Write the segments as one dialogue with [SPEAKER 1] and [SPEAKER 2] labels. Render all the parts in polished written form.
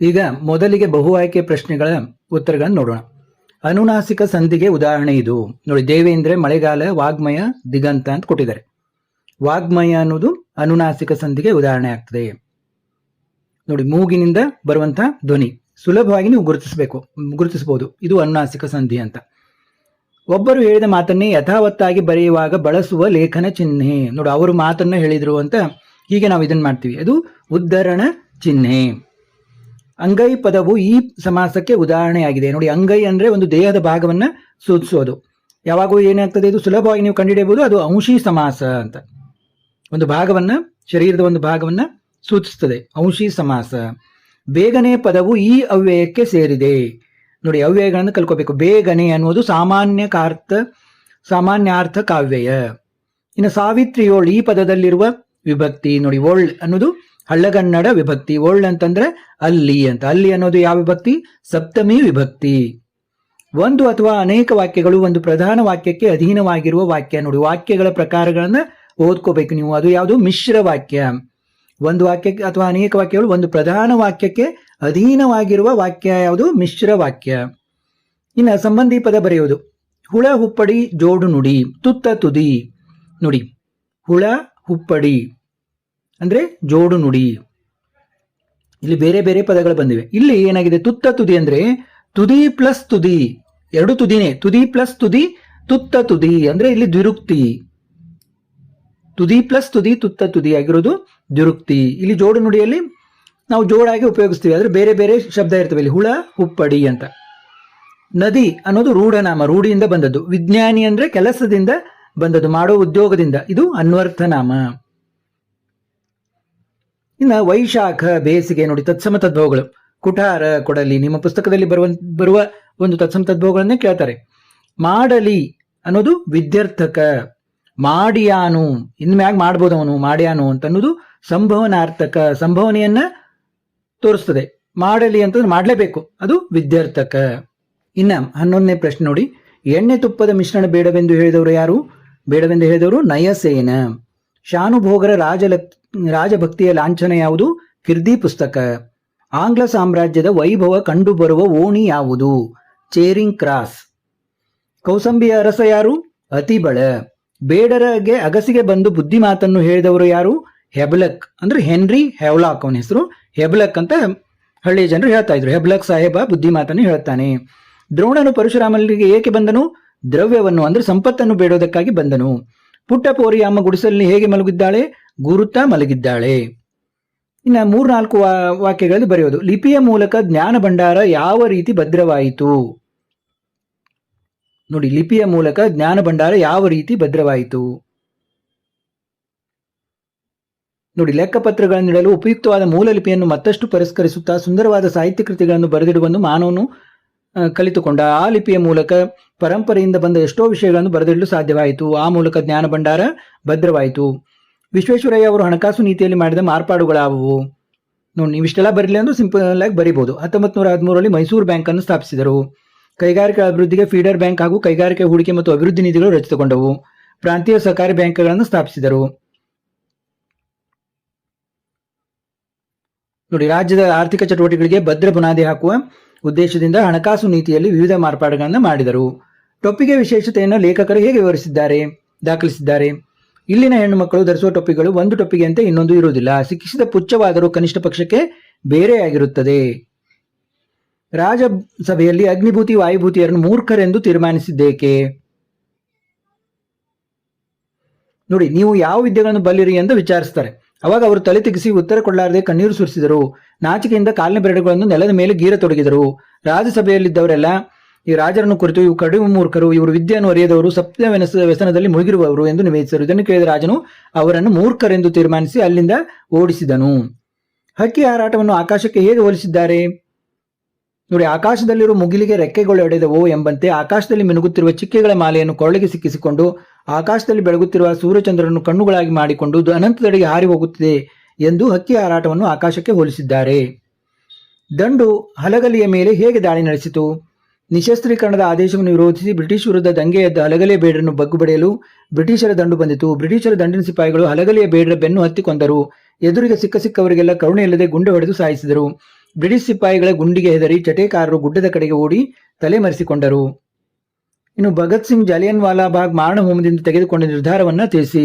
[SPEAKER 1] ಈಗ ಮೊದಲಿಗೆ ಬಹು ಆಯ್ಕೆ ಪ್ರಶ್ನೆಗಳ ಉತ್ತರಗಳನ್ನು ನೋಡೋಣ. ಅನುನಾಸಿಕ ಸಂಧಿಗೆ ಉದಾಹರಣೆ ಇದು ನೋಡಿ. ದೇವೇಂದ್ರ, ಮಳೆಗಾಲ, ವಾಗ್ಮಯ, ದಿಗಂತ ಅಂತ ಕೊಟ್ಟಿದ್ದಾರೆ. ವಾಗ್ಮಯ ಅನ್ನೋದು ಅನುನಾಸಿಕ ಸಂಧಿಗೆ ಉದಾಹರಣೆ ಆಗ್ತದೆ ನೋಡಿ. ಮೂಗಿನಿಂದ ಬರುವಂತ ಧ್ವನಿ ಸುಲಭವಾಗಿ ನೀವು ಗುರುತಿಸಬಹುದು, ಇದು ಅನುನಾಸಿಕ ಸಂಧಿ ಅಂತ. ಒಬ್ಬರು ಹೇಳಿದ ಮಾತನ್ನೇ ಯಥಾವತ್ತಾಗಿ ಬರೆಯುವಾಗ ಬಳಸುವ ಲೇಖನ ಚಿಹ್ನೆ ನೋಡಿ. ಅವರು ಮಾತನ್ನ ಹೇಳಿದ್ರು ಅಂತ ಹೀಗೆ ನಾವು ಇದನ್ನ ಮಾಡ್ತೀವಿ, ಅದು ಉದ್ಧರಣ ಚಿಹ್ನೆ. ಅಂಗೈ ಪದವು ಈ ಸಮಾಸಕ್ಕೆ ಉದಾಹರಣೆಯಾಗಿದೆ ನೋಡಿ. ಅಂಗೈ ಅಂದ್ರೆ ಒಂದು ದೇಹದ ಭಾಗವನ್ನ ಸೂಚಿಸೋದು. ಯಾವಾಗೂ ಏನಾಗ್ತದೆ, ಇದು ಸುಲಭವಾಗಿ ನೀವು ಕಂಡುಹಿಡಿಯಬಹುದು, ಅದು ಅಂಶಿ ಸಮಾಸ ಅಂತ. ಒಂದು ಭಾಗವನ್ನ, ಶರೀರದ ಒಂದು ಭಾಗವನ್ನ ಸೂಚಿಸ್ತದೆ, ಅಂಶಿ ಸಮಾಸ. ಬೇಗನೆ ಪದವು ಈ ಅವ್ಯಯಕ್ಕೆ ಸೇರಿದೆ ನೋಡಿ. ಅವ್ಯಯಗಳನ್ನು ಕಲ್ಕೋಬೇಕು. ಬೇಗನೆ ಅನ್ನುವುದು ಸಾಮಾನ್ಯಾರ್ಥ ಕಾವ್ಯಯ. ಇನ್ನು ಸಾವಿತ್ರಿಯೋಳ್ ಈ ಪದದಲ್ಲಿರುವ ವಿಭಕ್ತಿ ನೋಡಿ. ಒಳ್ ಅನ್ನೋದು ಹಳ್ಳಗನ್ನಡ ವಿಭಕ್ತಿ. ಒಳ್ ಅಂತಂದ್ರೆ ಅಲ್ಲಿ ಅಂತ. ಅಲ್ಲಿ ಅನ್ನೋದು ಯಾವ ವಿಭಕ್ತಿ? ಸಪ್ತಮಿ ವಿಭಕ್ತಿ. ಒಂದು ಅಥವಾ ಅನೇಕ ವಾಕ್ಯಗಳು ಒಂದು ಪ್ರಧಾನ ವಾಕ್ಯಕ್ಕೆ ಅಧೀನವಾಗಿರುವ ವಾಕ್ಯ ನೋಡಿ. ವಾಕ್ಯಗಳ ಪ್ರಕಾರಗಳನ್ನ ಓದ್ಕೋಬೇಕು ನೀವು. ಅದು ಯಾವುದು? ಮಿಶ್ರ ವಾಕ್ಯ. ಒಂದು ವಾಕ್ಯಕ್ಕೆ ಅಥವಾ ಅನೇಕ ವಾಕ್ಯಗಳು ಒಂದು ಪ್ರಧಾನ ವಾಕ್ಯಕ್ಕೆ ಅಧೀನವಾಗಿರುವ ವಾಕ್ಯ ಯಾವುದು? ಮಿಶ್ರ ವಾಕ್ಯ. ಇನ್ನು ಸಂಬಂಧಿ ಪದ ಬರೆಯುವುದು. ಹುಳ, ಹುಪ್ಪಡಿ, ಜೋಡು ನುಡಿ, ತುತ್ತ, ತುದಿ ನುಡಿ. ಹುಳ, ಹುಪ್ಪಡಿ ಅಂದ್ರೆ ಜೋಡು ನುಡಿ. ಇಲ್ಲಿ ಬೇರೆ ಬೇರೆ ಪದಗಳು ಬಂದಿವೆ. ಇಲ್ಲಿ ಏನಾಗಿದೆ? ತುತ್ತ, ತುದಿ ಅಂದ್ರೆ ತುದಿ ಪ್ಲಸ್ ತುದಿ, ಎರಡು ತುದಿನೇ. ತುದಿ ಪ್ಲಸ್ ತುದಿ, ತುತ್ತ, ತುದಿ ಅಂದ್ರೆ ಇಲ್ಲಿ ದ್ವಿರುಕ್ತಿ. ತುದಿ ಪ್ಲಸ್ ತುದಿ, ತುತ್ತ, ತುದಿ ಆಗಿರೋದು ದ್ವಿರುಕ್ತಿ. ಇಲ್ಲಿ ಜೋಡು ನುಡಿಯಲ್ಲಿ ನಾವು ಜೋಡಾಗಿ ಉಪಯೋಗಿಸ್ತೀವಿ, ಆದ್ರೆ ಬೇರೆ ಬೇರೆ ಶಬ್ದ ಇರ್ತವೆ ಇಲ್ಲಿ. ಹುಳ, ಹುಪ್ಪಡಿ ಅಂತ. ನದಿ ಅನ್ನೋದು ರೂಢನಾಮ, ರೂಢಿಯಿಂದ ಬಂದದ್ದು. ವಿಜ್ಞಾನಿ ಅಂದ್ರೆ ಕೆಲಸದಿಂದ ಬಂದದ್ದು, ಮಾಡೋ ಉದ್ಯೋಗದಿಂದ. ಇದು ಅನ್ವರ್ಥ ನಾಮ. ಇನ್ನು ವೈಶಾಖ, ಬೇಸಿಗೆ ನೋಡಿ. ತತ್ಸಮ ತದ್ಭವಗಳು. ಕುಠಾರ, ಕೊಡಲಿ. ನಿಮ್ಮ ಪುಸ್ತಕದಲ್ಲಿ ಬರುವ ಒಂದು ತತ್ಸಮ ತದ್ಭವಗಳನ್ನೇ ಕೇಳ್ತಾರೆ. ಮಾಡಲಿ ಅನ್ನೋದು ವಿದ್ಯಾರ್ಥಕ. ಮಾಡಿಯಾನು, ಇನ್ಮ್ಯಾಗ ಮಾಡ್ಬೋದು ಅವನು, ಮಾಡ್ಯಾನು ಅಂತ ಅನ್ನೋದು ಸಂಭವನಾರ್ಥಕ, ಸಂಭವನೆಯನ್ನ ತೋರಿಸ್ತದೆ. ಮಾಡಲಿ ಅಂತಂದ್ರೆ ಮಾಡ್ಲೇಬೇಕು, ಅದು ವಿದ್ಯಾರ್ಥಕ. ಇನ್ನ 11ನೇ ಪ್ರಶ್ನೆ ನೋಡಿ. ಎಣ್ಣೆ ತುಪ್ಪದ ಮಿಶ್ರಣ ಬೇಡವೆಂದು ಹೇಳಿದವರು ಯಾರು? ಬೇಡವೆಂದು ಹೇಳಿದವರು ನಯಸೇನ. ಶಾನುಭೋಗರ ರಾಜಭಕ್ತಿಯ ಲಾಂಛನ ಯಾವುದು? ಕಿರ್ದಿ ಪುಸ್ತಕ. ಆಂಗ್ಲ ಸಾಮ್ರಾಜ್ಯದ ವೈಭವ ಕಂಡುಬರುವ ಓಣಿ ಯಾವುದು? Charing cross. ಕೌಸಂಬಿಯ ಅರಸ ಯಾರು? ಅತಿಬಳ. ಬೇಡರಗೆ ಅಗಸಿಗೆ ಬಂದು ಬುದ್ಧಿ ಮಾತನ್ನು ಹೇಳಿದವರು ಯಾರು? ಹೆಬ್ಲಕ್ ಅಂದ್ರೆ ಹೆನ್ರಿ ಹೆವ್ಲಾಕ್. ಅವನ ಹೆಸರು ಹೆಬ್ಲಕ್ ಅಂತ ಹಳ್ಳಿಯ ಜನರು ಹೇಳ್ತಾ ಇದ್ರು. ಹೆಬ್ಲಕ್ ಸಾಹೇಬ ಬುದ್ಧಿ ಮಾತನ್ನು ಹೇಳ್ತಾನೆ. ದ್ರೋಣನು ಪರಶುರಾಮನಿಗೆ ಏಕೆ ಬಂದನು? ದ್ರವ್ಯವನ್ನು ಅಂದ್ರೆ ಸಂಪತ್ತನ್ನು ಬೇಡೋದಕ್ಕಾಗಿ ಬಂದನು. ಪುಟ್ಟ ಪೋರಿ ಅಮ್ಮ ಗುಡಿಸಲಿನಲ್ಲಿ ಹೇಗೆ ಮಲಗಿದ್ದಾಳೆ? ಗುರುತಾ ಮಲಗಿದ್ದಾಳೆ. ಇನ್ನು 3-4 ವಾಕ್ಯಗಳಲ್ಲಿ ಬರೆಯೋದು. ಲಿಪಿಯ ಮೂಲಕ ಜ್ಞಾನ ಭಂಡಾರ ಯಾವ ರೀತಿ ಭದ್ರವಾಯಿತು ನೋಡಿ. ಲಿಪಿಯ ಮೂಲಕ ಜ್ಞಾನ ಭಂಡಾರ ಯಾವ ರೀತಿ ಭದ್ರವಾಯಿತು ನೋಡಿ. ಲೆಕ್ಕಪತ್ರಗಳನ್ನಿಡಲು ಉಪಯುಕ್ತವಾದ ಮೂಲ ಲಿಪಿಯನ್ನು ಮತ್ತಷ್ಟು ಪರಿಷ್ಕರಿಸುತ್ತಾ ಸುಂದರವಾದ ಸಾಹಿತ್ಯ ಕೃತಿಗಳನ್ನು ಬರೆದಿಡುವನ್ನು ಮಾನವನು ಕಲಿತುಕೊಂಡ. ಆ ಲಿಪಿಯ ಮೂಲಕ ಪರಂಪರೆಯಿಂದ ಬಂದ ಎಷ್ಟೋ ವಿಷಯಗಳನ್ನು ಬರೆದಿಡಲು ಸಾಧ್ಯವಾಯಿತು. ಆ ಮೂಲಕ ಜ್ಞಾನ ಭಂಡಾರ ಭದ್ರವಾಯಿತು. ವಿಶ್ವೇಶ್ವರಯ್ಯ ಅವರು ಹಣಕಾಸು ನೀತಿಯಲ್ಲಿ ಮಾಡಿದ ಮಾರ್ಪಾಡುಗಳಾವುವು ನೋಡಿ. ನೀವಿಷ್ಟೆಲ್ಲ ಬರಲಿ ಅಂದ್ರೆ ಸಿಂಪಲ್ ಆಗಿ ಬರೀಬಹುದು. 1913ರಲ್ಲಿ ಮೈಸೂರು ಬ್ಯಾಂಕ್ ಅನ್ನು ಸ್ಥಾಪಿಸಿದರು. ಕೈಗಾರಿಕಾ ಅಭಿವೃದ್ಧಿಗೆ ಫೀಡರ್ ಬ್ಯಾಂಕ್ ಹಾಗೂ ಕೈಗಾರಿಕೆ ಹೂಡಿಕೆ ಮತ್ತು ಅಭಿವೃದ್ಧಿ ನಿಧಿಗಳು ರಚಿತಗೊಂಡವು. ಪ್ರಾಂತೀಯ ಸಹಕಾರಿ ಬ್ಯಾಂಕ್ಗಳನ್ನು ಸ್ಥಾಪಿಸಿದರು ನೋಡಿ. ರಾಜ್ಯದ ಆರ್ಥಿಕ ಚಟುವಟಿಕೆಗಳಿಗೆ ಭದ್ರ ಬುನಾದಿ ಹಾಕುವ ಉದ್ದೇಶದಿಂದ ಹಣಕಾಸು ನೀತಿಯಲ್ಲಿ ವಿವಿಧ ಮಾರ್ಪಾಡುಗಳನ್ನು ಮಾಡಿದರು. ಟೊಪ್ಪಿಗೆ ವಿಶೇಷತೆಯನ್ನು ಲೇಖಕರು ಹೇಗೆ ದಾಖಲಿಸಿದ್ದಾರೆ? ಇಲ್ಲಿನ ಹೆಣ್ಣು ಮಕ್ಕಳು ಧರಿಸುವ ಟೊಪ್ಪಿಗಳು ಒಂದು ಟೊಪ್ಪಿಗೆಯಂತೆ ಇನ್ನೊಂದು ಇರುವುದಿಲ್ಲ. ಶಿಕ್ಷಿತ ಪುಚ್ಛವಾದರೂ ಕನಿಷ್ಠ ಪಕ್ಷಕ್ಕೆ ಬೇರೆಯಾಗಿರುತ್ತದೆ. ರಾಜಸಭೆಯಲ್ಲಿ ಅಗ್ನಿಭೂತಿ ವಾಯುಭೂತಿಯರನ್ನು ಮೂರ್ಖರೆಂದು ತೀರ್ಮಾನಿಸಿದ್ದೇಕೆ ನೋಡಿ. ನೀವು ಯಾವ ವಿದ್ಯೆಗಳನ್ನು ಬಲ್ಲಿರಿ ಎಂದು ವಿಚಾರಿಸ್ತಾರೆ. ಅವಾಗ ಅವರು ತಲೆ ತೆಗೆಸಿ ಉತ್ತರ ಕೊಡಲಾರದೆ ಕಣ್ಣೀರು ಸುರಿಸಿದರು. ನಾಚಿಕೆಯಿಂದ ಕಾಲಿನ ಬೆರಳುಗಳನ್ನು ನೆಲದ ಮೇಲೆ ಗೀರತೊಡಗಿದರು. ರಾಜಸಭೆಯಲ್ಲಿದ್ದವರೆಲ್ಲ ಈ ರಾಜರನ್ನು ಕುರಿತು ಇವು ಕಡಿಮೆ ಮೂರ್ಖರು, ಇವರು ವಿದ್ಯೆಯನ್ನು ಅರಿಯದವರು, ಸಪ್ತ ವ್ಯಸನದಲ್ಲಿ ಮುಳುಗಿರುವವರು ಎಂದು ನಿವೇದಿಸಿದರು. ಇದನ್ನು ಕೇಳಿದ ರಾಜನು ಅವರನ್ನು ಮೂರ್ಖರೆಂದು ತೀರ್ಮಾನಿಸಿ ಅಲ್ಲಿಂದ ಓಡಿಸಿದನು. ಹಕ್ಕಿ ಹಾರಾಟವನ್ನು ಆಕಾಶಕ್ಕೆ ಹೇಗೆ ಹೋಲಿಸಿದ್ದಾರೆ ನೋಡಿ. ಆಕಾಶದಲ್ಲಿರುವ ಮುಗಿಲಿಗೆ ರೆಕ್ಕೆಗಳು ಎಡೆದವೋ ಎಂಬಂತೆ ಆಕಾಶದಲ್ಲಿ ಮಿನುಗುತ್ತಿರುವ ಚಿಕ್ಕೆಗಳ ಮಾಲೆಯನ್ನು ಕೊರಳಿಗೆ ಸಿಕ್ಕಿಸಿಕೊಂಡು ಆಕಾಶದಲ್ಲಿ ಬೆಳಗುತ್ತಿರುವ ಸೂರ್ಯಚಂದ್ರರನ್ನು ಕಣ್ಣುಗಳಾಗಿ ಮಾಡಿಕೊಂಡು ಅನಂತದೆಡೆಗೆ ಹಾರಿ ಹೋಗುತ್ತಿದೆ ಎಂದು ಹಕ್ಕಿ ಹಾರಾಟವನ್ನು ಆಕಾಶಕ್ಕೆ ಹೋಲಿಸಿದ್ದಾರೆ. ದಂಡು ಹಲಗಲಿಯ ಮೇಲೆ ಹೇಗೆ ದಾಳಿ ನಡೆಸಿತು? ನಿಶಸ್ತ್ರೀಕರಣದ ಆದೇಶವನ್ನು ವಿರೋಧಿಸಿ ಬ್ರಿಟಿಷ್ ವಿರುದ್ಧ ದಂಗೆ ಎದ್ದ ಹಲಗಲಿಯ ಬೇಡರನ್ನು ಬಗ್ಗು ಬಡಿಯಲು ಬ್ರಿಟಿಷರ ದಂಡು ಬಂದಿತು. ಬ್ರಿಟಿಷರ ದಂಡಿನ ಸಿಪಾಯಿಗಳು ಹಲಗಲಿಯ ಬೇಡರ ಬೆನ್ನು ಹತ್ತಿ ಕೊಂದರು. ಎದುರಿಗೆ ಸಿಕ್ಕವರಿಗೆಲ್ಲ ಕರುಣೆ ಇಲ್ಲದೆ ಗುಂಡು ಹೊಡೆದು ಸಾಯಿಸಿದರು. ಬ್ರಿಟಿಷ್ ಸಿಪಾಯಿಗಳ ಗುಂಡಿಗೆ ಹೆದರಿ ಚಟೇಕಾರರು ಗುಡ್ಡದ ಕಡೆಗೆ ಓಡಿ ತಲೆಮರೆಸಿಕೊಂಡರು. ಇನ್ನು ಭಗತ್ ಸಿಂಗ್ ಜಾಲಿಯನ್ ವಾಲಾಬಾಗ್ ಮಾರಣ ಹೋಮದಿಂದ ತೆಗೆದುಕೊಂಡ ನಿರ್ಧಾರವನ್ನ ತಿಳಿಸಿ.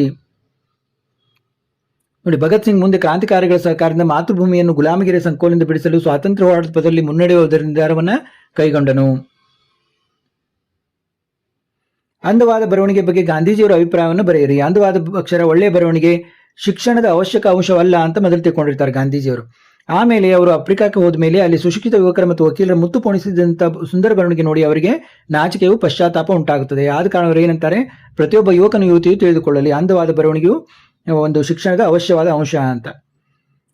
[SPEAKER 1] ನೋಡಿ, ಭಗತ್ ಸಿಂಗ್ ಮುಂದೆ ಕ್ರಾಂತಿಕಾರಿಗಳ ಸಹಕಾರದಿಂದ ಮಾತೃಭೂಮಿಯನ್ನು ಗುಲಾಮಗಿರಿ ಸಂಕೋಲದಿಂದ ಬಿಡಿಸಲು ಸ್ವಾತಂತ್ರ್ಯ ಹೋರಾಟದ ಪದದಲ್ಲಿ ಮುನ್ನಡೆಯುವುದರ ನಿರ್ಧಾರವನ್ನ ಕೈಗೊಂಡನು. ಅಂದವಾದ ಬರವಣಿಗೆ ಬಗ್ಗೆ ಗಾಂಧೀಜಿಯವರ ಅಭಿಪ್ರಾಯವನ್ನು ಬರೆಯಿರಿ. ಅಂದವಾದ ಅಕ್ಷರ ಒಳ್ಳೆಯ ಬರವಣಿಗೆ ಶಿಕ್ಷಣದ ಅವಶ್ಯಕ ಅಂಶವಲ್ಲ ಅಂತ ಮೊದಲು ತಿಳ್ಕೊಂಡಿರ್ತಾರೆ ಗಾಂಧೀಜಿಯವರು. ಆಮೇಲೆ ಅವರು ಆಫ್ರಿಕಾಕ್ಕೆ ಹೋದ ಮೇಲೆ ಅಲ್ಲಿ ಸುಶಿಕ್ಷಿತ ಯುವಕರ ಮತ್ತು ವಕೀಲರ ಮುತ್ತು ಪೋಣಿಸಿದಂಥ ಸುಂದರ ಬರವಣಿಗೆ ನೋಡಿ ಅವರಿಗೆ ನಾಚಿಕೆಯು ಪಶ್ಚಾತ್ತಾಪ ಉಂಟಾಗುತ್ತದೆ. ಆದ ಕಾರಣ ಅವರು ಏನಂತಾರೆ, ಪ್ರತಿಯೊಬ್ಬ ಯುವಕನ ಯುವತಿಯು ತಿಳಿದುಕೊಳ್ಳಲಿ ಅಂದವಾದ ಬರವಣಿಗೆಯು ಒಂದು ಶಿಕ್ಷಣದ ಅವಶ್ಯವಾದ ಅಂಶ ಅಂತ.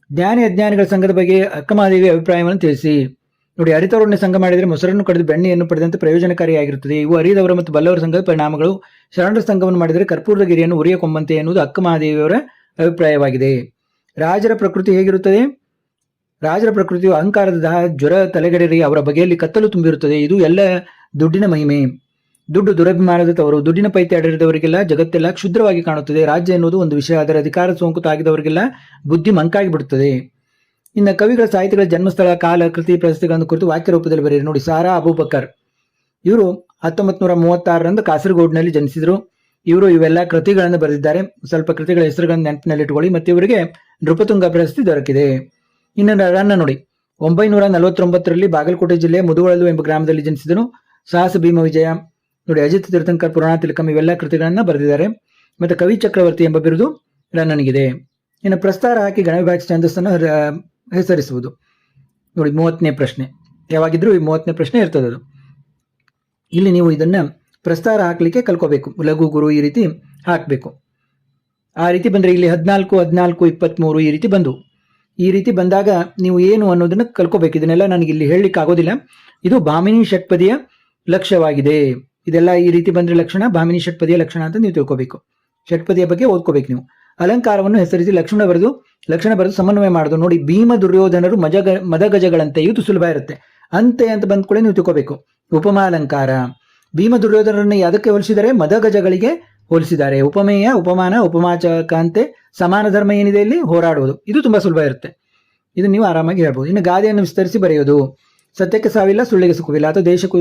[SPEAKER 1] ಜ್ಞಾನಿ ಅಜ್ಞಾನಿಗಳ ಸಂಘದ ಬಗ್ಗೆ ಅಕ್ಕಮಹಾದೇವಿ ಅಭಿಪ್ರಾಯವನ್ನು ತಿಳಿಸಿ. ನೋಡಿ, ಅರಿತವರನ್ನೇ ಸಂಘ ಮಾಡಿದರೆ ಮೊಸರನ್ನು ಕಡಿದು ಬೆಣ್ಣೆಯನ್ನು ಪಡೆದಂತೆ ಪ್ರಯೋಜನಕಾರಿಯಾಗಿರುತ್ತದೆ. ಇವು ಅರಿದವರ ಮತ್ತು ಬಲ್ಲವರ ಸಂಘದ ಪರಿಣಾಮಗಳು. ಶರಣರ ಸಂಘವನ್ನು ಮಾಡಿದರೆ ಕರ್ಪೂರದ ಗಿರಿಯನ್ನು ಉರಿಯ ಕೊಂಬಂತೆ ಎನ್ನುವುದು ಅಕ್ಕಮಹಾದೇವಿಯವರ ಅಭಿಪ್ರಾಯವಾಗಿದೆ. ರಾಜರ ಪ್ರಕೃತಿ ಹೇಗಿರುತ್ತದೆ? ರಾಜರ ಪ್ರಕೃತಿಯು ಅಹಂಕಾರದ ಜ್ವರ ತಲೆಗಡೆರಿ, ಅವರ ಬಗೆಯಲ್ಲಿ ಕತ್ತಲು ತುಂಬಿರುತ್ತದೆ. ಇದು ಎಲ್ಲ ದುಡ್ಡಿನ ಮಹಿಮೆ. ದುಡ್ಡು ದುರಭಿಮಾನದ ತವರು. ದುಡ್ಡಿನ ಪೈತೆ ಅಡರಿದವರಿಗೆಲ್ಲ ಜಗತ್ತೆಲ್ಲ ಕ್ಷುದ್ರವಾಗಿ ಕಾಣುತ್ತದೆ. ರಾಜ್ಯ ಎನ್ನುವುದು ಒಂದು ವಿಷಯ, ಅದರ ಅಧಿಕಾರ ಸೋಂಕು ತಾಗಿದವರಿಗೆಲ್ಲ ಬುದ್ಧಿ ಮಂಕಾಗಿ ಬಿಡುತ್ತದೆ. ಇನ್ನು ಕವಿಗಳ ಸಾಹಿತಿಗಳ ಜನ್ಮಸ್ಥಳ, ಕಾಲ, ಕೃತಿ, ಪ್ರಶಸ್ತಿಗಳನ್ನು ಕುರಿತು ವಾಕ್ಯ ರೂಪದಲ್ಲಿ ಬರೆಯಿರಿ. ನೋಡಿ, ಸಾರಾ ಅಬೂಬಕರ್ ಇವರು 1936ರಂದು ಕಾಸರಗೋಡ್ನಲ್ಲಿ ಜನಿಸಿದರು. ಇವರು ಇವೆಲ್ಲ ಕೃತಿಗಳನ್ನು ಬರೆದಿದ್ದಾರೆ. ಸ್ವಲ್ಪ ಕೃತಿಗಳ ಹೆಸರುಗಳನ್ನು ನೆನಪಿನಲ್ಲಿಟ್ಟುಕೊಳ್ಳಿ. ಮತ್ತು ಇವರಿಗೆ ನೃಪತುಂಗ ಪ್ರಶಸ್ತಿ ದೊರಕಿದೆ. ಇನ್ನು ರನ್ನ ನೋಡಿ, 949ರಲ್ಲಿ ಬಾಗಲಕೋಟೆ ಜಿಲ್ಲೆ ಮುದುವಳಲು ಎಂಬ ಗ್ರಾಮದಲ್ಲಿ ಜನಿಸಿದನು. ಸಾಹಸ ಭೀಮ ವಿಜಯ ನೋಡಿ, ಅಜಿತ್ ತೀರ್ಥಂಕರ್, ಪುರಾಣ ತಿಲಕಂ ಇವೆಲ್ಲ ಕೃತಿಗಳನ್ನ ಬರೆದಿದ್ದಾರೆ. ಮತ್ತು ಕವಿ ಚಕ್ರವರ್ತಿ ಎಂಬ ಬಿರುದು ರನ್ನನಿಗಿದೆ. ಇನ್ನು ಪ್ರಸ್ತಾರ ಹಾಕಿ ಗಣವಿಭಾಗ ಛಂದಸ್ಸನ್ನು ಹೆಸರಿಸುವುದು. ನೋಡಿ, 30ನೇ ಪ್ರಶ್ನೆ ಯಾವಾಗಿದ್ರೂ ಈ 30ನೇ ಪ್ರಶ್ನೆ ಇರ್ತದೆ. ಅದು ಇಲ್ಲಿ ನೀವು ಇದನ್ನ ಪ್ರಸ್ತಾರ ಹಾಕ್ಲಿಕ್ಕೆ ಕಲ್ಕೋಬೇಕು. ಲಘು ಗುರು ಈ ರೀತಿ ಹಾಕಬೇಕು. ಆ ರೀತಿ ಬಂದ್ರೆ ಇಲ್ಲಿ 14, 14, 23 ಈ ರೀತಿ ಬಂದು ಈ ರೀತಿ ಬಂದಾಗ ನೀವು ಏನು ಅನ್ನೋದನ್ನ ಕಲ್ಕೋಬೇಕು. ಇದನ್ನೆಲ್ಲ ನನಗೆ ಇಲ್ಲಿ ಹೇಳಲಿಕ್ಕೆ ಆಗೋದಿಲ್ಲ. ಇದು ಭಾಮಿನಿ ಷಟ್ಪದಿಯ ಲಕ್ಷ್ಯವಾಗಿದೆ. ಇದೆಲ್ಲ ಈ ರೀತಿ ಬಂದ್ರೆ ಲಕ್ಷಣ, ಭಾಮಿನಿ ಷಟ್ಪದಿಯ ಲಕ್ಷಣ ಅಂತ ನೀವು ತಿಳ್ಕೋಬೇಕು. ಷಟ್ಪದಿಯ ಬಗ್ಗೆ ಓದ್ಕೋಬೇಕು ನೀವು. ಅಲಂಕಾರವನ್ನು ಹೆಸರಿಸಿ ಲಕ್ಷಣ ಬರೆದು ಸಮನ್ವಯ ಮಾಡೋದು. ನೋಡಿ, ಭೀಮ ದುರ್ಯೋಧನರು ಮದಗಜಗಳಂತೆ, ಇದು ಸುಲಭ ಇರುತ್ತೆ. ಅಂತೆ ಅಂತ ಬಂದ್ಕೊಳ್ಳಿ ನೀವು ತಿಳ್ಕೋಬೇಕು. ಉಪಮಾ ಅಲಂಕಾರ, ಭೀಮ ದುರ್ಯೋಧನರನ್ನು ಯಾವುದಕ್ಕೆ ಹೋಲಿಸಿದರೆ? ಮದಗಜಗಳಿಗೆ ಹೋಲಿಸಿದ್ದಾರೆ. ಉಪಮೇಯ, ಉಪಮಾನ, ಉಪಮಾಚಕ ಅಂತೆ ಸಮಾನ ಧರ್ಮ ಏನಿದೆ ಇಲ್ಲಿ ಹೋರಾಡುವುದು. ಇದು ತುಂಬಾ ಸುಲಭ ಇರುತ್ತೆ. ಇದು ನೀವು ಆರಾಮಾಗಿ ಹೇಳ್ಬೋದು. ಇನ್ನು ಗಾದೆಯನ್ನು ವಿಸ್ತರಿಸಿ ಬರೆಯೋದು. ಸತ್ಯಕ್ಕೆ ಸಾವಿಲ್ಲ, ಸುಳ್ಳಿಗೆ ಸುಖವಿಲ್ಲ, ಅಥವಾ ದೇಶಕ್ಕೂ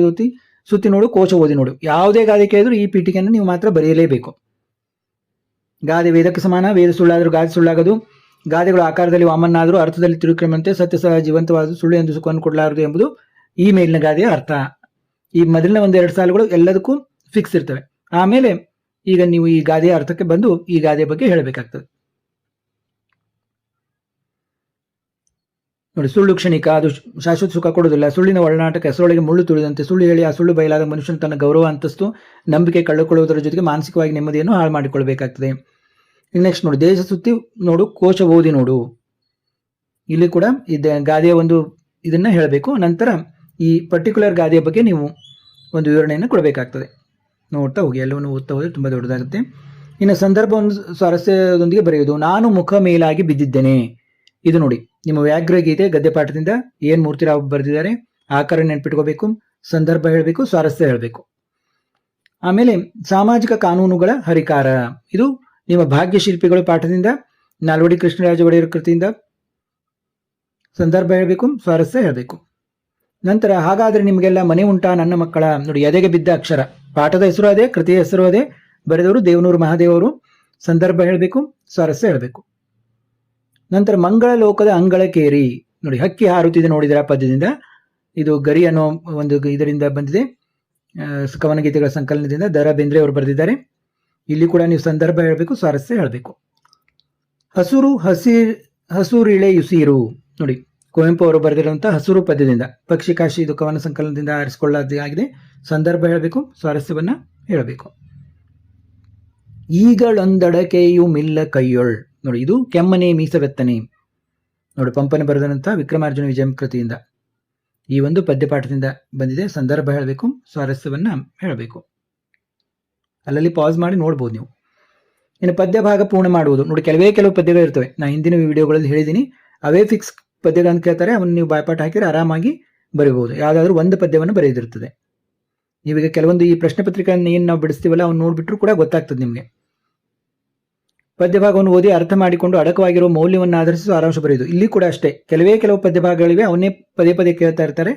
[SPEAKER 1] ಸುತ್ತಿ ನೋಡು, ಕೋಶ ಓದಿ ನೋಡು. ಯಾವುದೇ ಗಾದೆ ಕೇಳಿದ್ರು ಈ ಪೀಠಿಕೆಯನ್ನು ನೀವು ಮಾತ್ರ ಬರೆಯಲೇಬೇಕು. ಗಾದೆ ವೇದಕ್ಕೆ ಸಮಾನ, ವೇದ ಸುಳ್ಳಾದರೂ ಗಾದೆ ಸುಳ್ಳಾಗದು. ಗಾದೆಗಳು ಆಕಾರದಲ್ಲಿ ವಾಮನ್ನಾದರೂ ಅರ್ಥದಲ್ಲಿ ತಿರುಕ್ರಮಂತೆ, ಸತ್ಯ ಸಹ ಜೀವಂತವಾದ, ಸುಳ್ಳು ಎಂದು ಸುಖವನ್ನು ಕೊಡಲಾರದು ಎಂಬುದು ಈ ಮೇಲಿನ ಗಾದೆಯ ಅರ್ಥ. ಈ ಮೊದಲಿನ 1-2 ಸಾಲುಗಳು ಎಲ್ಲದಕ್ಕೂ ಫಿಕ್ಸ್ ಇರ್ತವೆ. ಆಮೇಲೆ ಈಗ ನೀವು ಈ ಗಾದೆಯ ಅರ್ಥಕ್ಕೆ ಬಂದು ಈ ಗಾದೆಯ ಬಗ್ಗೆ ಹೇಳಬೇಕಾಗ್ತದೆ. ನೋಡಿ, ಸುಳ್ಳು ಕ್ಷಣಿಕ, ಅದು ಶಾಶ್ವತ ಸುಖ ಕೊಡುವುದಿಲ್ಲ. ಸುಳ್ಳಿನ ಒಳನಾಟಕ ಹೆಸರೊಳಗೆ ಮುಳ್ಳು ತುಳಿದಂತೆ. ಸುಳ್ಳು ಹೇಳಿ ಆ ಸುಳ್ಳು ಬಯಲಾದ ಮನುಷ್ಯನು ತನ್ನ ಗೌರವ, ಅಂತಸ್ತು, ನಂಬಿಕೆ ಕಳೆದುಕೊಳ್ಳುವುದರ ಜೊತೆಗೆ ಮಾನಸಿಕವಾಗಿ ನೆಮ್ಮದಿಯನ್ನು ಹಾಳು ಮಾಡಿಕೊಳ್ಬೇಕಾಗ್ತದೆ. ನೆಕ್ಸ್ಟ್ ನೋಡಿ, ದೇಶ ಸುತ್ತಿ ನೋಡು, ಕೋಶ ಓದಿ ನೋಡು. ಇಲ್ಲಿ ಕೂಡ ಗಾದೆಯ ಒಂದು ಇದನ್ನ ಹೇಳಬೇಕು. ನಂತರ ಈ ಪರ್ಟಿಕ್ಯುಲರ್ ಗಾದೆಯ ಬಗ್ಗೆ ನೀವು ಒಂದು ವಿವರಣೆಯನ್ನು ಕೊಡಬೇಕಾಗ್ತದೆ. ನೋಡ್ತಾ ಹೋಗಿ, ಎಲ್ಲವನ್ನು ಓದ್ತಾ ಹೋದ್ರೆ ತುಂಬ ದೊಡ್ಡದಾಗುತ್ತೆ. ಇನ್ನು ಸಂದರ್ಭವನ್ನು ಸ್ವಾರಸ್ಯದೊಂದಿಗೆ ಬರೆಯುವುದು. ನಾನು ಮುಖ ಮೇಲಾಗಿ ಬಿದ್ದಿದ್ದೇನೆ. ಇದು ನೋಡಿ, ನಿಮ್ಮ ವ್ಯಾಘ್ರ ಗೀತೆ ಗದ್ಯಪಾಠದಿಂದ ಏನ್ ಮೂರ್ತಿರಾವ್ ಬರೆದಿದ್ದಾರೆ ಆಕಾರ ನೆನ್ಪಿಟ್ಕೋಬೇಕು. ಸಂದರ್ಭ ಹೇಳಬೇಕು, ಸ್ವಾರಸ್ಯ ಹೇಳಬೇಕು. ಆಮೇಲೆ ಸಾಮಾಜಿಕ ಕಾನೂನುಗಳ ಹರಿಕಾರ. ಇದು ನಿಮ್ಮ ಭಾಗ್ಯ ಶಿಲ್ಪಿಗಳು ಪಾಠದಿಂದ, ನಾಲ್ವಡಿ ಕೃಷ್ಣರಾಜ ಒಡೆಯರ್ ಕೃತಿಯಿಂದ ಸಂದರ್ಭ ಹೇಳಬೇಕು, ಸ್ವಾರಸ್ಯ ಹೇಳಬೇಕು. ನಂತರ ಹಾಗಾದ್ರೆ ನಿಮಗೆಲ್ಲ ಮನೆ ಉಂಟಾ ನನ್ನ ಮಕ್ಕಳ. ನೋಡಿ, ಎದೆಗೆ ಬಿದ್ದ ಅಕ್ಷರ. ಪಾಠದ ಹೆಸರು ಅದೇ, ಕೃತಿಯ ಹೆಸರು ಅದೇ, ಬರೆದವರು ದೇವನೂರು ಮಹಾದೇವರು. ಸಂದರ್ಭ ಹೇಳಬೇಕು, ಸ್ವಾರಸ್ಯ ಹೇಳಬೇಕು. ನಂತರ ಮಂಗಳ ಲೋಕದ ಅಂಗಳಕೇರಿ. ನೋಡಿ, ಹಕ್ಕಿ ಹಾರುತ್ತಿದೆ ನೋಡಿದರ ಪದ್ಯದಿಂದ. ಇದು ಗರಿ ಅನ್ನೋ ಒಂದು ಇದರಿಂದ ಬಂದಿದೆ. ಕವನಗೀತೆಗಳ ಸಂಕಲನದಿಂದ ದ ರಾ ಬೇಂದ್ರೆ ಅವರು ಬರೆದಿದ್ದಾರೆ. ಇಲ್ಲಿ ಕೂಡ ನೀವು ಸಂದರ್ಭ ಹೇಳಬೇಕು, ಸ್ವಾರಸ್ಯ ಹೇಳಬೇಕು. ಹಸುರು ಹಸುರಿಳೆ ಯುಸಿರು. ನೋಡಿ, ಕುವೆಂಪು ಅವರು ಬರೆದಿರುವಂತಹ ಹಸುರು ಪದ್ಯದಿಂದ. ಪಕ್ಷಿಕಾಶಿ ಇದು ಕವನ ಸಂಕಲನದಿಂದ ಆರಿಸಿಕೊಳ್ಳಲಾಗಿದೆ. ಸಂದರ್ಭ ಹೇಳಬೇಕು, ಸ್ವಾರಸ್ಯವನ್ನ ಹೇಳಬೇಕು. ಈಗಳೊಂದಡಕೆಯು ಮಿಲ್ಲ ಕೈಯೊಳ್. ನೋಡಿ, ಇದು ಕೆಮ್ಮನೆ ಮೀಸವೆತ್ತನೆ. ನೋಡಿ, ಪಂಪನೆ ಬರೆದಂತಹ ವಿಕ್ರಮಾರ್ಜುನ ವಿಜಯಂ ಕೃತಿಯಿಂದ ಈ ಒಂದು ಪದ್ಯಪಾಠದಿಂದ ಬಂದಿದೆ. ಸಂದರ್ಭ ಹೇಳಬೇಕು, ಸ್ವಾರಸ್ಯವನ್ನ ಹೇಳಬೇಕು. ಅಲ್ಲಲ್ಲಿ ಪಾಸ್ ಮಾಡಿ ನೋಡ್ಬೋದು ನೀವು. ಇನ್ನು ಪದ್ಯ ಭಾಗ ಪೂರ್ಣ ಮಾಡುವುದು. ನೋಡಿ, ಕೆಲವು ಪದ್ಯಗಳು ಇರ್ತವೆ. ನಾ ಹಿಂದಿನ ವಿಡಿಯೋಗಳಲ್ಲಿ ಹೇಳಿದ್ದೀನಿ. ಅವೇ ಫಿಕ್ಸ್ ಪದ್ಯಗಳನ್ನು ಕೇಳ್ತಾರೆ, ಅವನ್ನು ನೀವು ಬಾಯ್ಪಾಠ ಹಾಕಿದ್ರೆ ಆರಾಮಾಗಿ ಬರೀಬಹುದು. ಯಾವುದಾದ್ರೂ ಒಂದು ಪದ್ಯವನ್ನು ಬರೆದಿರ್ತದೆ. ನೀವೀಗ ಕೆಲವೊಂದು ಈ ಪ್ರಶ್ನೆ ಪತ್ರಿಕೆಯನ್ನು ಏನು ನಾವು ಬಿಡಿಸ್ತೀವಲ್ಲ ಅವ್ನು ನೋಡ್ಬಿಟ್ರು ಕೂಡ ಗೊತ್ತಾಗ್ತದೆ ನಿಮಗೆ. ಪದ್ಯಭಾಗವನ್ನು ಓದಿ ಅರ್ಥ ಮಾಡಿಕೊಂಡು ಅಡಕವಾಗಿರುವ ಮೌಲ್ಯವನ್ನು ಆಧರಿಸಿ ಸಾರಾಂಶ ಬರೆಯುವುದು. ಇಲ್ಲಿ ಕೂಡ ಅಷ್ಟೇ, ಕೆಲವು ಪದ್ಯಭಾಗಗಳಿವೆ, ಅವನ್ನೇ ಪದೇ ಪದೇ ಕೇಳ್ತಾ ಇರ್ತಾರೆ.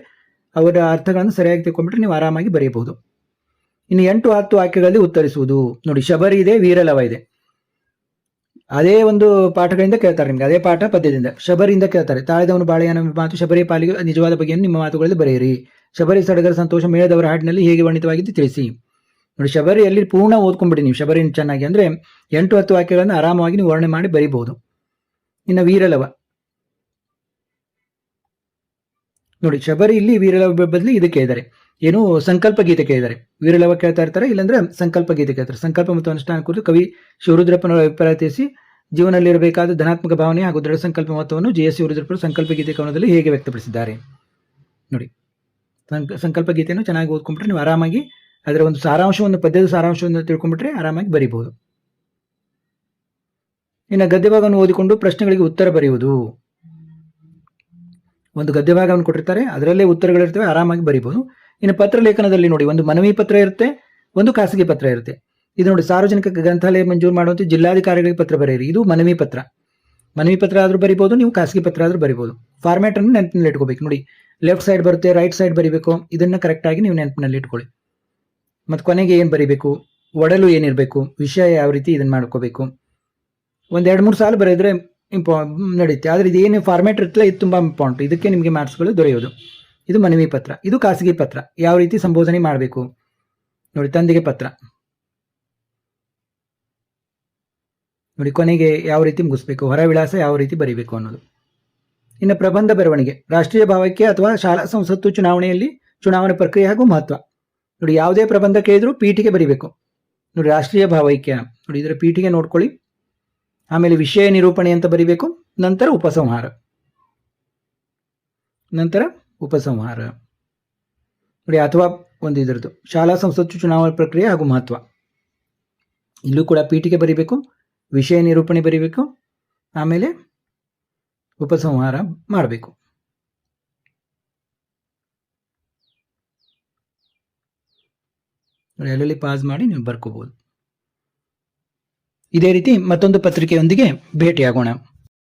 [SPEAKER 1] ಅವರ ಅರ್ಥಗಳನ್ನು ಸರಿಯಾಗಿ ತಿಳ್ಕೊಂಡ್ಬಿಟ್ರೆ ನೀವು ಆರಾಮಾಗಿ ಬರೆಯಬಹುದು. ಇನ್ನು 8 10 ವಾಕ್ಯಗಳಲ್ಲಿ ಉತ್ತರಿಸುವುದು. ನೋಡಿ, ಶಬರಿ ಇದೆ, ವೀರಲವ ಇದೆ. ಅದೇ ಒಂದು ಪಾಠಗಳಿಂದ ಕೇಳ್ತಾರೆ ನಿಮ್ಗೆ, ಅದೇ ಪಾಠ ಪದ್ಯದಿಂದ. ಶಬರಿಯಿಂದ ಕೇಳ್ತಾರೆ, ತಾಳಿದವನು ಬಾಳೆಯನ ಮಾತು ಶಬರಿ ಪಾಲಿಗೆ ನಿಜವಾದ ಬಗೆಯನ್ನು ನಿಮ್ಮ ಮಾತುಗಳಲ್ಲಿ ಬರೆಯಿರಿ. ಶಬರಿ ಸಡಗರ ಸಂತೋಷ ಮೇಳದವರ ಹಾಡಿನಲ್ಲಿ ಹೇಗೆ ವರ್ಣಿತವಾಗಿದ್ದು ತಿಳಿಸಿ. ನೋಡಿ, ಶಬರಿಯಲ್ಲಿ ಪೂರ್ಣ ಓದ್ಕೊಂಡ್ಬಿಡಿ ನೀವು ಶಬರಿನ ಚೆನ್ನಾಗಿ. ಅಂದ್ರೆ 8 10 ವಾಕ್ಯಗಳನ್ನು ಆರಾಮವಾಗಿ ನೀವು ವರ್ಣನೆ ಮಾಡಿ ಬರೀಬಹುದು. ಇನ್ನು ವೀರಲವ ನೋಡಿ, ಶಬರಿ ಇಲ್ಲಿ ವೀರಲವ ಬದಲು ಇದಕ್ಕೆ ಇದ್ದಾರೆ, ಏನು ಸಂಕಲ್ಪ ಗೀತೆ ಕೇಳಿದ್ದಾರೆ. ವೀರಲವ ಕೇಳ್ತಾ ಇರ್ತಾರೆ, ಇಲ್ಲಾಂದ್ರೆ ಸಂಕಲ್ಪ ಗೀತೆ ಕೇಳ್ತಾರೆ. ಸಂಕಲ್ಪ ಮತ್ತು ಅನುಷ್ಠಾನ ಕುರಿತು ಕವಿ ಶಿವರುದ್ರಪ್ಪನವರ ಅಭಿಪ್ರಾಯ ತಿಳಿಸಿ ಜೀವನದಲ್ಲಿರಬೇಕಾದ ಧನಾತ್ಮಕ ಭಾವನೆ ಹಾಗೂ ದೃಢ ಸಂಕಲ್ಪ ಮಹತ್ವವನ್ನು ಜಿ ಎಸ್ ಶಿವರುದ್ರಪ್ಪರು ಸಂಕಲ್ಪ ಗೀತೆ ಕವನದಲ್ಲಿ ಹೇಗೆ ವ್ಯಕ್ತಪಡಿಸಿದ್ದಾರೆ. ನೋಡಿ, ಸಂಕಲ್ಪ ಗೀತೆಯನ್ನು ಚೆನ್ನಾಗಿ ಓದ್ಕೊಂಡ್ಬಿಟ್ರೆ ನೀವು ಆರಾಮಾಗಿ ಅದರ ಒಂದು ಸಾರಾಂಶವನ್ನು, ಪದ್ಯದ ಸಾರಾಂಶವನ್ನು ತಿಳ್ಕೊಂಡ್ಬಿಟ್ರೆ ಆರಾಮಾಗಿ ಬರೀಬಹುದು. ಇನ್ನು ಗದ್ಯಭಾಗವನ್ನು ಓದಿಕೊಂಡು ಪ್ರಶ್ನೆಗಳಿಗೆ ಉತ್ತರ ಬರೆಯುವುದು. ಒಂದು ಗದ್ಯಭಾಗವನ್ನು ಕೊಟ್ಟಿರ್ತಾರೆ, ಅದರಲ್ಲೇ ಉತ್ತರಗಳಿರ್ತವೆ, ಆರಾಮಾಗಿ ಬರೀಬಹುದು. ಇನ್ನು ಪತ್ರ ಲೇಖನದಲ್ಲಿ ನೋಡಿ, ಒಂದು ಮನವಿ ಪತ್ರ ಇರುತ್ತೆ, ಒಂದು ಖಾಸಗಿ ಪತ್ರ ಇರುತ್ತೆ. ಇದು ನೋಡಿ, ಸಾರ್ವಜನಿಕ ಗ್ರಂಥಾಲಯ ಮಂಜೂರು ಮಾಡುವಂತೆ ಜಿಲ್ಲಾಧಿಕಾರಿಗಳಿಗೆ ಪತ್ರ ಬರೆಯಿರಿ. ಇದು ಮನವಿ ಪತ್ರ. ಮನವಿ ಪತ್ರ ಆದ್ರೂ ಬರಿಬಹುದು, ನೀವು ಖಾಸಗಿ ಪತ್ರ ಆದ್ರೂ ಬರಿಬಹುದು. ಫಾರ್ಮ್ಯಾಟ್ ಅನ್ನು ನೆನಪಿನಲ್ಲಿ ಇಟ್ಕೋಬೇಕು. ನೋಡಿ, ಲೆಫ್ಟ್ ಸೈಡ್ ಬರುತ್ತೆ, ರೈಟ್ ಸೈಡ್ ಬರಿಬೇಕು. ಇದನ್ನ ಕರೆಕ್ಟ್ ಆಗಿ ನೀವು ನೆನಪಿನಲ್ಲಿ ಇಟ್ಕೊಳ್ಳಿ. ಮತ್ತು ಕೊನೆಗೆ ಏನು ಬರೀಬೇಕು, ಒಡಲು ಏನಿರಬೇಕು, ವಿಷಯ ಯಾವ ರೀತಿ ಇದನ್ನ ಮಾಡ್ಕೋಬೇಕು. ಒಂದ್ 2-3 ಸಾಲು ಬರೆದ್ರೆ ನಡೆಯುತ್ತೆ. ಆದ್ರೆ ಇದೇನು ಫಾರ್ಮ್ಯಾಟ್ ಇರ್ತಲ್ಲ, ಇದು ತುಂಬಾ ಇಂಪಾರ್ಟೆಂಟ್. ಇದಕ್ಕೆ ನಿಮಗೆ ಮಾರ್ಕ್ಸ್ಗಳು ದೊರೆಯೋದು. ಇದು ಮನವಿ ಪತ್ರ. ಇದು ಖಾಸಗಿ ಪತ್ರ, ಯಾವ ರೀತಿ ಸಂಬೋಧನೆ ಮಾಡಬೇಕು. ನೋಡಿ, ತಂದೆಗೆ ಪತ್ರ. ನೋಡಿ, ಕೊನೆಗೆ ಯಾವ ರೀತಿ ಮುಗಿಸ್ಬೇಕು, ಹೊರ ವಿಳಾಸ ಯಾವ ರೀತಿ ಬರೀಬೇಕು ಅನ್ನೋದು. ಇನ್ನು ಪ್ರಬಂಧ ಬರವಣಿಗೆ, ರಾಷ್ಟ್ರೀಯ ಭಾವೈಕ್ಯ ಅಥವಾ ಶಾಲಾ ಸಂಸತ್ತು ಚುನಾವಣೆಯಲ್ಲಿ ಚುನಾವಣಾ ಪ್ರಕ್ರಿಯೆ ಹಾಗೂ ಮಹತ್ವ. ನೋಡಿ, ಯಾವುದೇ ಪ್ರಬಂಧ ಕೇಳಿದ್ರು ಪೀಠಿಗೆ ಬರೀಬೇಕು. ನೋಡಿ, ರಾಷ್ಟ್ರೀಯ ಭಾವೈಕ್ಯ, ನೋಡಿ ಇದರ ಪೀಠಿಗೆ ನೋಡ್ಕೊಳ್ಳಿ. ಆಮೇಲೆ ವಿಷಯ ನಿರೂಪಣೆ ಅಂತ ಬರೀಬೇಕು. ನಂತರ ಉಪಸಂಹಾರ. ನೋಡಿ, ಅಥವಾ ಒಂದು ಇದರದ್ದು ಶಾಲಾ ಸಂಸತ್ತು ಚುನಾವಣಾ ಪ್ರಕ್ರಿಯೆ ಹಾಗೂ ಮಹತ್ವ. ಇಲ್ಲೂ ಕೂಡ ಪೀಠಿಗೆ ಬರೀಬೇಕು, ವಿಷಯ ನಿರೂಪಣೆ ಬರೀಬೇಕು, ಆಮೇಲೆ ಉಪಸಂಹಾರ ಮಾಡಬೇಕು. ಎಲ್ಲೆಲ್ಲಿ ಪಾಸ್ ಮಾಡಿ ನೀವು ಬರ್ಕೋಬಹುದು. ಇದೇ ರೀತಿ ಮತ್ತೊಂದು ಪತ್ರಿಕೆಯೊಂದಿಗೆ ಭೇಟಿಯಾಗೋಣ.